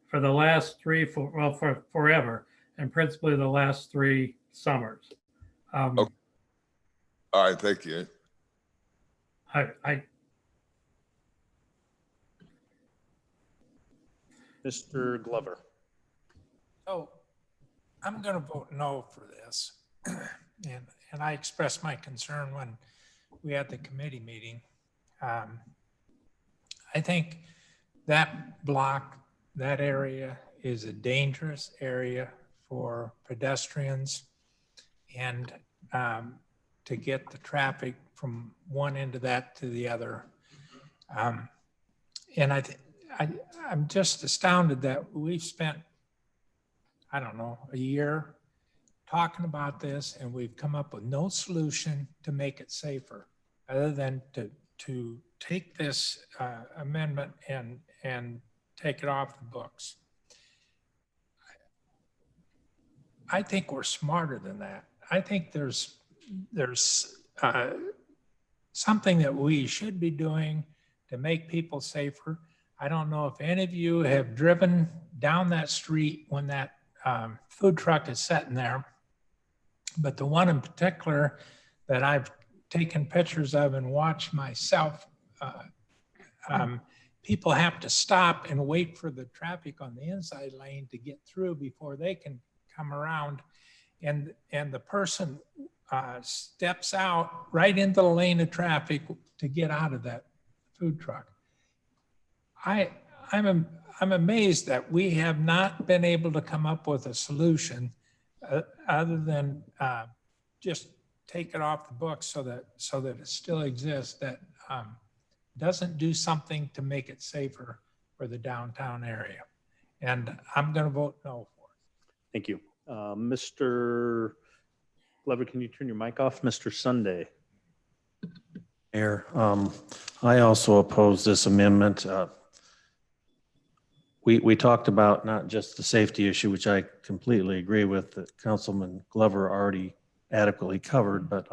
for the last for forever, and principally the last 3 summers. Okay. All right, thank you. Mr. Glover. So I'm going to vote no for this. And I expressed my concern when we had the committee meeting. I think that block, that area is a dangerous area for pedestrians and to get the traffic from one end of that to the other. And I'm just astounded that we've spent, I don't know, a year talking about this, and we've come up with no solution to make it safer other than to take this amendment and take it off the books. I think we're smarter than that. I think there's something that we should be doing to make people safer. I don't know if any of you have driven down that street when that food truck is sitting there, but the one in particular that I've taken pictures of and watched myself, people have to stop and wait for the traffic on the inside lane to get through before they can come around. And the person steps out right into the lane of traffic to get out of that food truck. I'm amazed that we have not been able to come up with a solution other than just take it off the books so that it still exists, that doesn't do something to make it safer for the downtown area. And I'm going to vote no for it. Thank you. Mr. Glover, can you turn your mic off? Mr. Sunday. Mayor, I also oppose this amendment. We talked about not just the safety issue, which I completely agree with, that Councilman Glover already adequately covered, but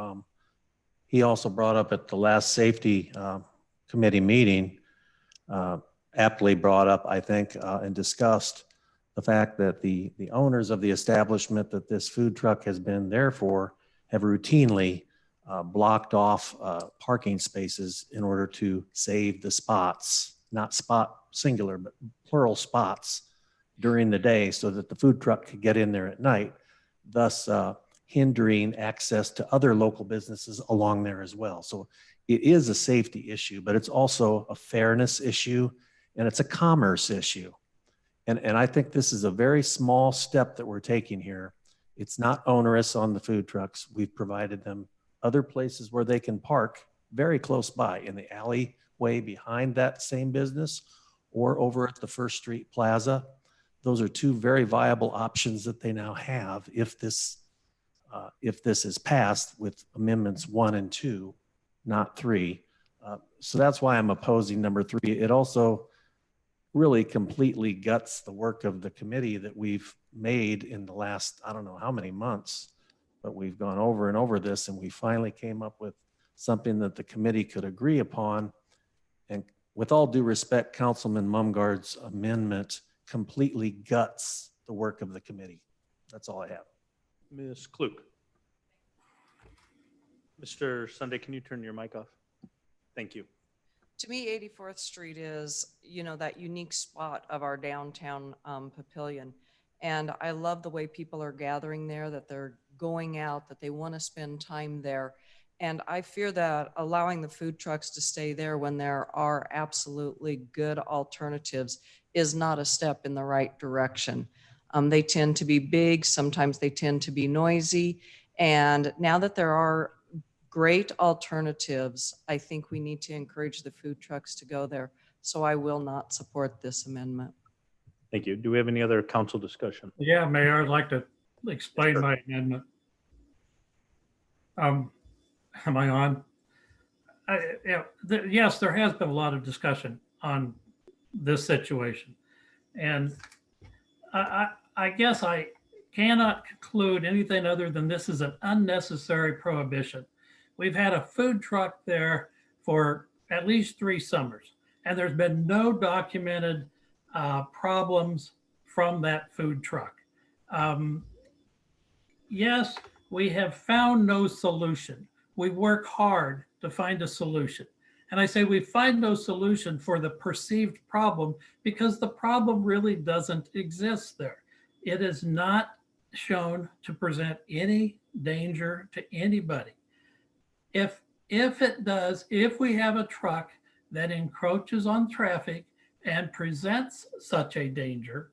he also brought up at the last safety committee meeting, aptly brought up, I think, and discussed the fact that the owners of the establishment that this food truck has been there for have routinely blocked off parking spaces in order to save the spots, not spot singular, but plural spots during the day so that the food truck could get in there at night, thus hindering access to other local businesses along there as well. So it is a safety issue, but it's also a fairness issue and it's a commerce issue. And I think this is a very small step that we're taking here. It's not onerous on the food trucks. We've provided them other places where they can park very close by in the alleyway behind that same business or over at the First Street Plaza. Those are two very viable options that they now have if this is passed with amendments 1 and 2, not 3. So that's why I'm opposing number 3. It also really completely guts the work of the committee that we've made in the last, I don't know how many months, but we've gone over and over this and we finally came up with something that the committee could agree upon. And with all due respect, Councilman Mumgard's amendment completely guts the work of the committee. That's all I have. Ms. Klug. Mr. Sunday, can you turn your mic off? Thank you. To me, 84th Street is, that unique spot of our downtown Papillion. And I love the way people are gathering there, that they're going out, that they want to spend time there. And I fear that allowing the food trucks to stay there when there are absolutely good alternatives is not a step in the right direction. They tend to be big, sometimes they tend to be noisy. And now that there are great alternatives, I think we need to encourage the food trucks to go there. So I will not support this amendment. Thank you. Do we have any other council discussion? Yeah, Mayor, I'd like to explain my amendment. Am I on? Yes, there has been a lot of discussion on this situation. And I guess I cannot conclude anything other than this is an unnecessary prohibition. We've had a food truck there for at least 3 summers, and there's been no documented problems from that food truck. Yes, we have found no solution. We work hard to find a solution. And I say we find no solution for the perceived problem because the problem really doesn't exist there. It is not shown to present any danger to anybody. If it does, if we have a truck that encroaches on traffic and presents such a danger,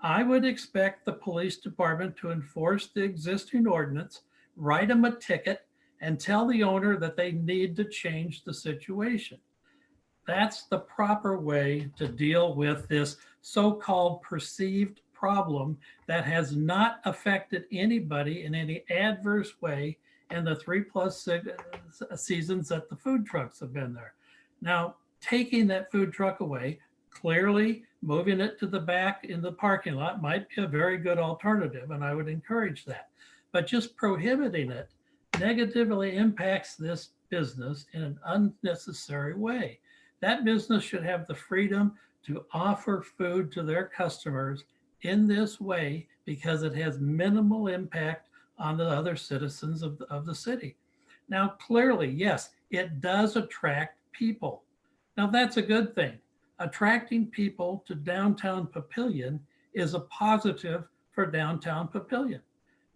I would expect the police department to enforce the existing ordinance, write them a ticket, and tell the owner that they need to change the situation. That's the proper way to deal with this so-called perceived problem that has not affected anybody in any adverse way in the 3+ seasons that the food trucks have been there. Now, taking that food truck away, clearly moving it to the back in the parking lot might be a very good alternative, and I would encourage that. But just prohibiting it negatively impacts this business in an unnecessary way. That business should have the freedom to offer food to their customers in this way because it has minimal impact on the other citizens of the city. Now, clearly, yes, it does attract people. Now, that's a good thing. Attracting people to downtown Papillion is a positive for downtown Papillion.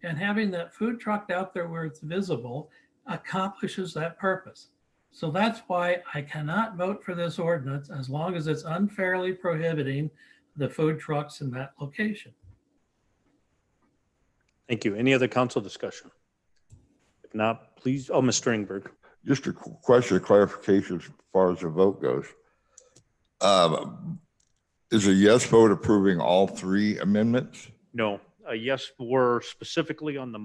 And having that food truck out there where it's visible accomplishes that purpose. So that's why I cannot vote for this ordinance as long as it's unfairly prohibiting the food trucks in that location. Thank you. Any other council discussion? If not, please, Mr. Ingberg. Just a question of clarification as far as the vote goes. Is a yes vote approving all three amendments? No, yes, we're specifically on the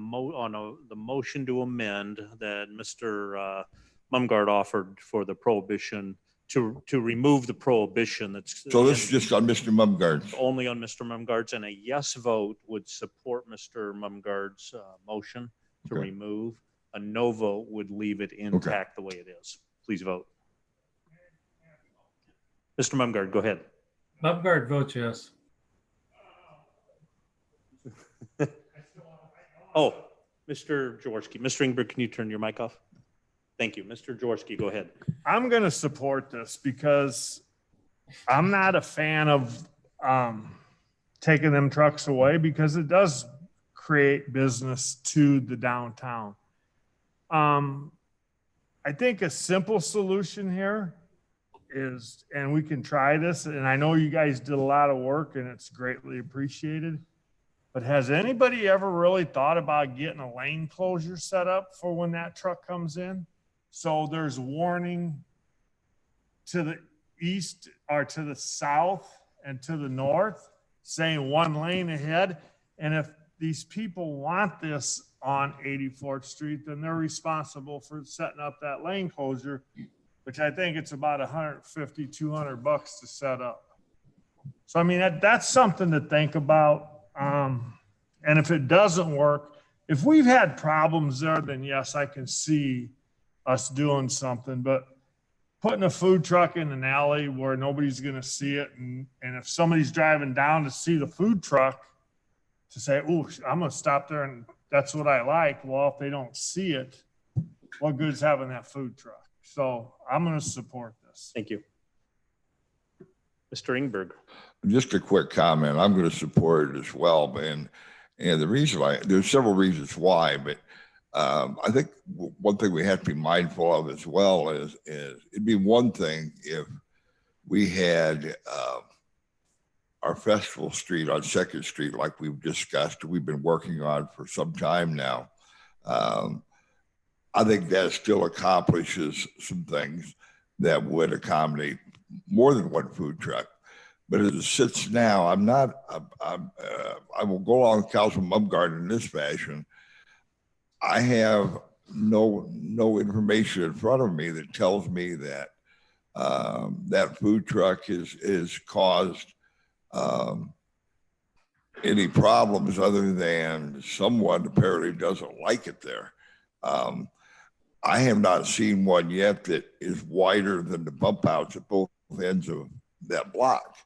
the motion to amend that Mr. Mumgarde offered for the prohibition to remove the prohibition that's. So this is just on Mr. Mumgarde's. Only on Mr. Mumgarde's, and a yes vote would support Mr. Mumgarde's motion to Okay. remove. A no vote would leave it intact the way it is. Please vote. Mr. Mumgarde, go ahead. Mumgarde votes yes. Oh, Mr. Jaworski. Mr. Ingber, can you turn your mic off? Thank you. Mr. Jaworski, go ahead. I'm going to support this because I'm not a fan of taking them trucks away because it does create business to the downtown. I think a simple solution here is, and we can try this, and I know you guys did a lot of work and it's greatly appreciated, but has anybody ever really thought about getting a lane closure set up for when that truck comes in? So there's warning to the east or to the south and to the north saying one lane ahead. And if these people want this on 84th Street, then they're responsible for setting up that lane closure, which I think it's about $150, $200 to set up. So, I mean, that's something to think about. And if it doesn't work, if we've had problems there, then yes, I can see us doing something, but putting a food truck in an alley where nobody's going to see it. And if somebody's driving down to see the food truck to say, oh, I'm going to stop there and that's what I like. Well, if they don't see it, what good is having that food truck? So I'm going to support this. Thank you. Mr. Ingberg. Just a quick comment. I'm going to support it as well. And the reason there's several reasons why, but I think one thing we have to be mindful of as well is it'd be one thing if we had our Festival Street on 2nd Street, like we've discussed, we've been working on for some time now. I think that still accomplishes some things that would accommodate more than one food truck. But as it sits now, I will go along with Councilman Mumgarde in this fashion. I have no information in front of me that tells me that that food truck is caused any problems other than someone apparently doesn't like it there. I have not seen one yet that is wider than the bump outs at both ends of that block.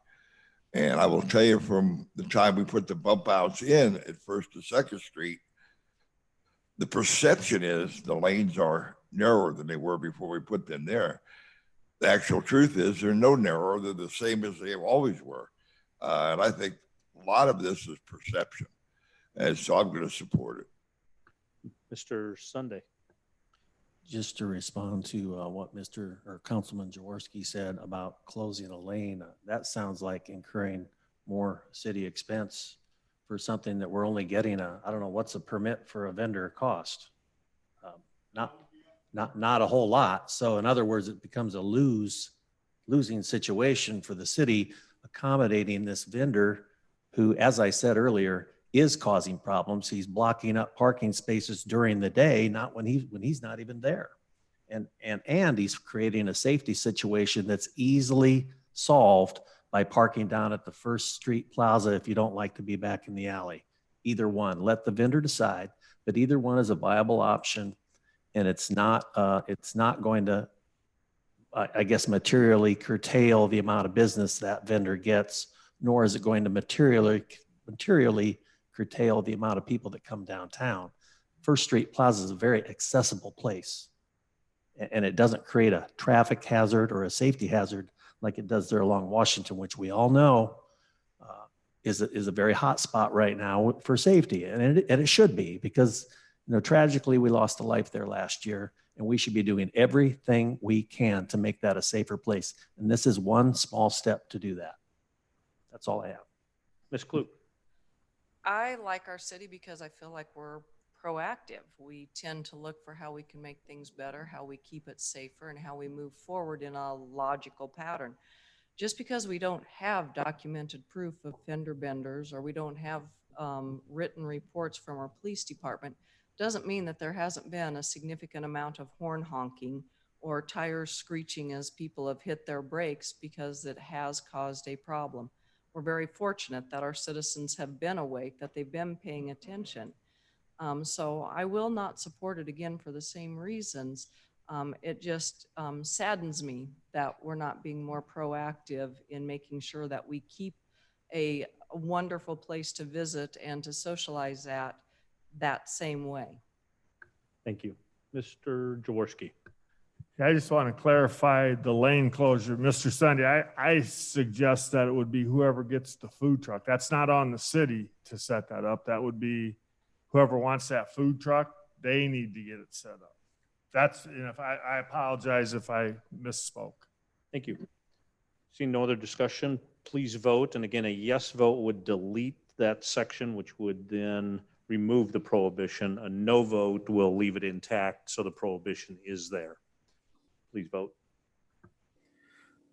And I will tell you, from the time we put the bump outs in at 1st to 2nd Street, the perception is the lanes are narrower than they were before we put them there. The actual truth is they're no narrower. They're the same as they always were. And I think a lot of this is perception. And so I'm going to support it. Mr. Sunday. Just to respond to what Mr. or Councilman Jaworski said about closing a lane, that sounds like incurring more city expense for something that we're only getting I don't know, what's a permit for a vendor cost? Not a whole lot. So in other words, it becomes a losing situation for the city accommodating this vendor who, as I said earlier, is causing problems. He's blocking up parking spaces during the day, not when he's not even there. And he's creating a safety situation that's easily solved by parking down at the 1st Street Plaza if you don't like to be back in the alley. Either one, let the vendor decide, but either one is a viable option, and it's not going to, I guess, materially curtail the amount of business that vendor gets, nor is it going to materially curtail the amount of people that come downtown. 1st Street Plaza is a very accessible place, and it doesn't create a traffic hazard or a safety hazard like it does there along Washington, which we all know is a very hot spot right now for safety. And it should be, because, you know, tragically we lost a life there last year, and we should be doing everything we can to make that a safer place. And this is one small step to do that. That's all I have. Ms. Klug. I like our city because I feel like we're proactive. We tend to look for how we can make things better, how we keep it safer, and how we move forward in a logical pattern. Just because we don't have documented proof of fender benders, or we don't have written reports from our police department, doesn't mean that there hasn't been a significant amount of horn honking or tires screeching as people have hit their brakes, because it has caused a problem. We're very fortunate that our citizens have been awake, that they've been paying attention. So I will not support it again for the same reasons. It just saddens me that we're not being more proactive in making sure that we keep a wonderful place to visit and to socialize at that same way. Thank you. Mr. Jaworski. I just want to clarify the lane closure. Mr. Sunday, I suggest that it would be whoever gets the food truck. That's not on the city to set that up. That would be whoever wants that food truck, they need to get it set up. That's, and if I apologize if I misspoke. Thank you. Seeing no other discussion, please vote. And again, a yes vote would delete that section, which would then remove the prohibition. A no vote will leave it intact, so the prohibition is there. Please vote.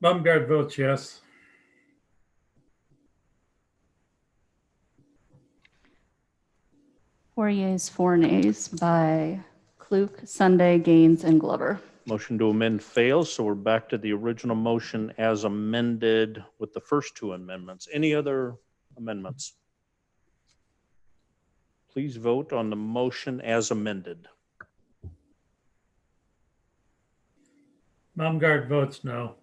Baumgart votes yes. Four yeas, 4 nays by Klug, Sunday, Gaines, and Glover. Motion to amend fails, so we're back to the original motion as amended with the first two amendments. Any other amendments? Please vote on the motion as amended. Baumgart votes no.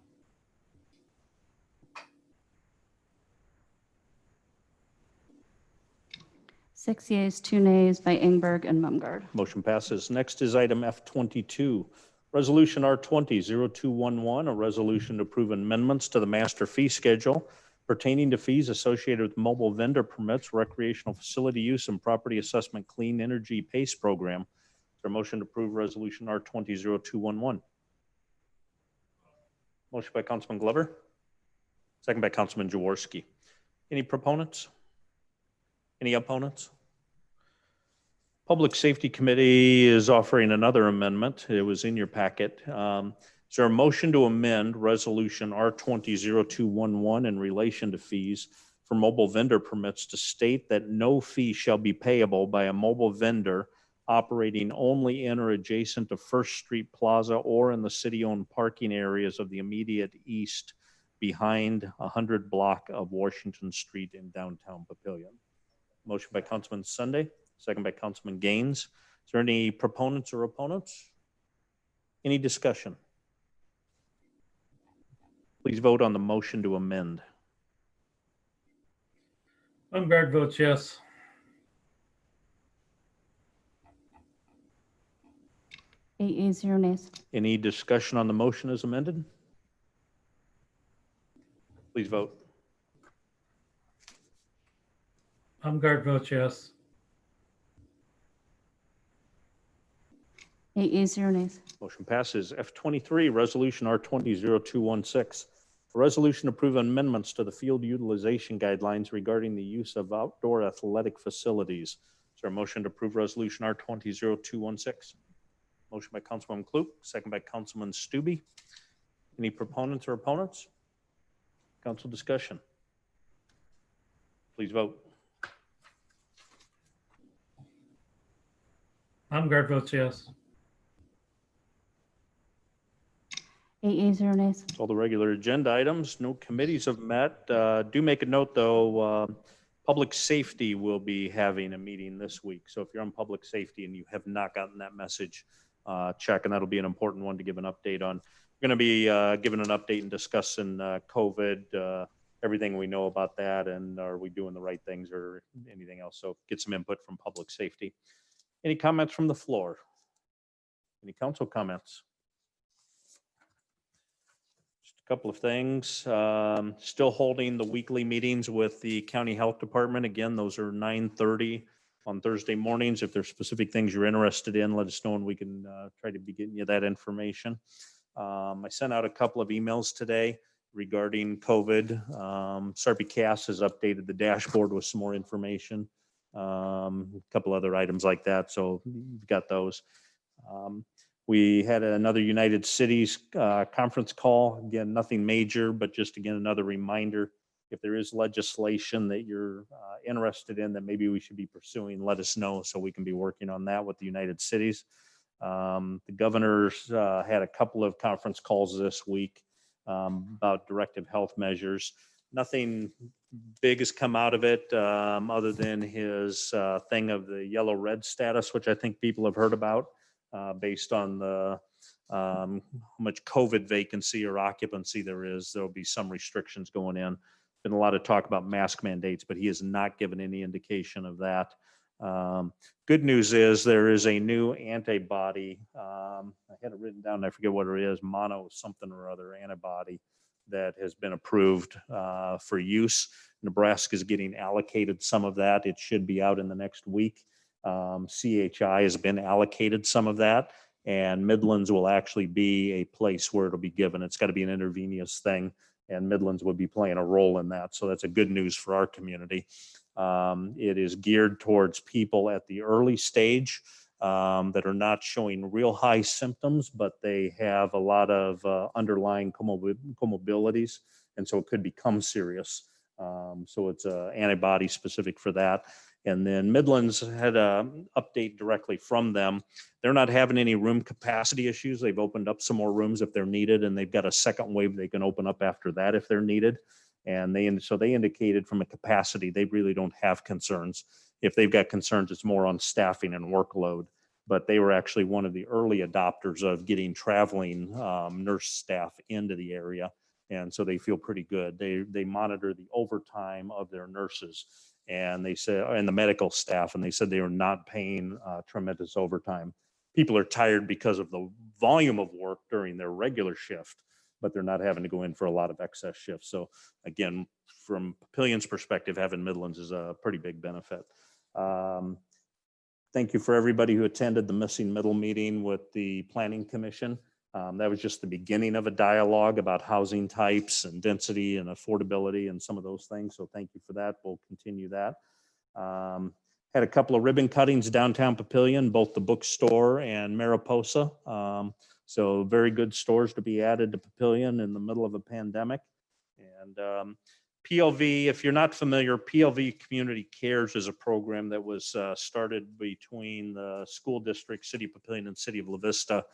Six yeas, 2 nays by Ingberg and Mumgarde. Motion passes. Next is item F22, Resolution R20-0211, a resolution to approve amendments to the master fee schedule pertaining to fees associated with mobile vendor permits, recreational facility use, and property assessment clean energy PACE program. Is there a motion to approve Resolution R20-0211? Motion by Councilman Glover, second by Councilman Jaworski. Any proponents? Any opponents? Public Safety Committee is offering another amendment. It was in your packet. Is there a motion to amend Resolution R20-0211 in relation to fees for mobile vendor permits to state that no fee shall be payable by a mobile vendor operating only in or adjacent to First Street Plaza or in the city-owned parking areas of the immediate east behind 100 block of Washington Street in downtown Papillion? Motion by Councilman Sunday, second by Councilman Gaines. Is there any proponents or opponents? Any discussion? Please vote on the motion to amend. Baumgart votes yes. 8 yeas, 0 nays. Any discussion on the motion as amended? Please vote. Baumgart votes yes. 8 yeas, 0 nays. Motion passes. F23, Resolution R20-0216. A resolution to approve amendments to the field utilization guidelines regarding the use of outdoor athletic facilities. Is there a motion to approve Resolution R20-0216? Motion by Councilman Klug, second by Councilman Stube. Any proponents or opponents? Council discussion. Please vote. Baumgart votes yes. 8 yeas, 0 nays. All the regular agenda items. No committees have met. Do make a note, though, Public Safety will be having a meeting this week. So if you're on Public Safety and you have not gotten that message, check, and that'll be an important one to give an update on. We're going to be giving an update and discussing COVID, everything we know about that, and are we doing the right things or anything else. So get some input from Public Safety. Any comments from the floor? Any council comments? Just a couple of things. Still holding the weekly meetings with the County Health Department. Again, those are 9:30 on Thursday mornings. If there's specific things you're interested in, let us know and we can try to be getting you that information. I sent out a couple of emails today regarding COVID. Sarpy Cass has updated the dashboard with some more information. a couple other items like that. So you've got those. We had another United Cities conference call. Again, nothing major, but just again, another reminder. If there is legislation that you're interested in that maybe we should be pursuing, let us know so we can be working on that with the United Cities. The governors had a couple of conference calls this week about directive health measures. Nothing big has come out of it other than his thing of the yellow-red status, which I think people have heard about based on the how much COVID vacancy or occupancy there is. There'll be some restrictions going in. Been a lot of talk about mask mandates, but he has not given any indication of that. Good news is there is a new antibody. I had it written down. I forget what it is. Mono something or other antibody that has been approved for use. Nebraska is getting allocated some of that. It should be out in the next week. CHI has been allocated some of that, and Midlands will actually be a place where it'll be given. It's got to be an intravenous thing, and Midlands would be playing a role in that. So that's a good news for our community. It is geared towards people at the early stage that are not showing real high symptoms, but they have a lot of underlying comorbidities, and so it could become serious. So it's an antibody specific for that. And then Midlands had an update directly from them. They're not having any room capacity issues. They've opened up some more rooms if they're needed, and they've got a second wave they can open up after that if they're needed. And so they indicated from a capacity, they really don't have concerns. If they've got concerns, it's more on staffing and workload. But they were actually one of the early adopters of getting traveling nurse staff into the area. And so they feel pretty good. They monitor the overtime of their nurses, and they said, and the medical staff, and they said they are not paying tremendous overtime. People are tired because of the volume of work during their regular shift, but they're not having to go in for a lot of excess shifts. So again, from Papillion's perspective, having Midlands is a pretty big benefit. Thank you for everybody who attended the Missing Middle meeting with the Planning Commission. That was just the beginning of a dialogue about housing types and density and affordability and some of those things. So thank you for that. We'll continue that. Had a couple of ribbon cuttings downtown Papillion, both the bookstore and Mariposa. So very good stores to be added to Papillion in the middle of a pandemic. And PLV, if you're not familiar, PLV Community Cares is a program that was started between the school district, City of Papillion, and City of La Vista.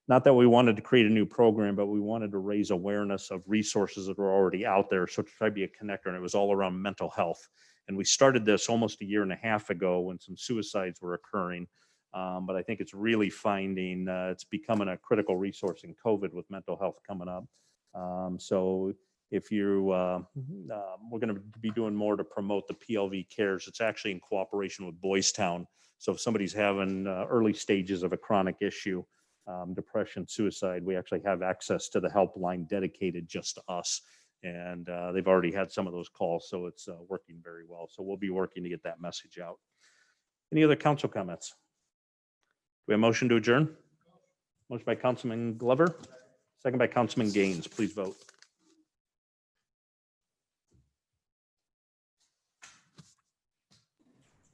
Not that we wanted to create a new program, but we wanted to raise awareness of resources that were already out there. So to try to be a connector, and it was all around mental health. And we started this almost a year and a half ago when some suicides were occurring. But I think it's really finding, it's becoming a critical resource in COVID with mental health coming up. So if you, we're going to be doing more to promote the PLV Cares. It's actually in cooperation with Boys Town. So if somebody's having early stages of a chronic issue, depression, suicide, we actually have access to the helpline dedicated just to us. And they've already had some of those calls, so it's working very well. So we'll be working to get that message out. Any other council comments? We have a motion to adjourn? Motion by Councilman Glover, second by Councilman Gaines. Please vote.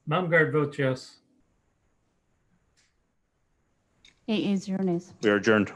Baumgart votes yes. 8 yeas, 0 nays. We are adjourned.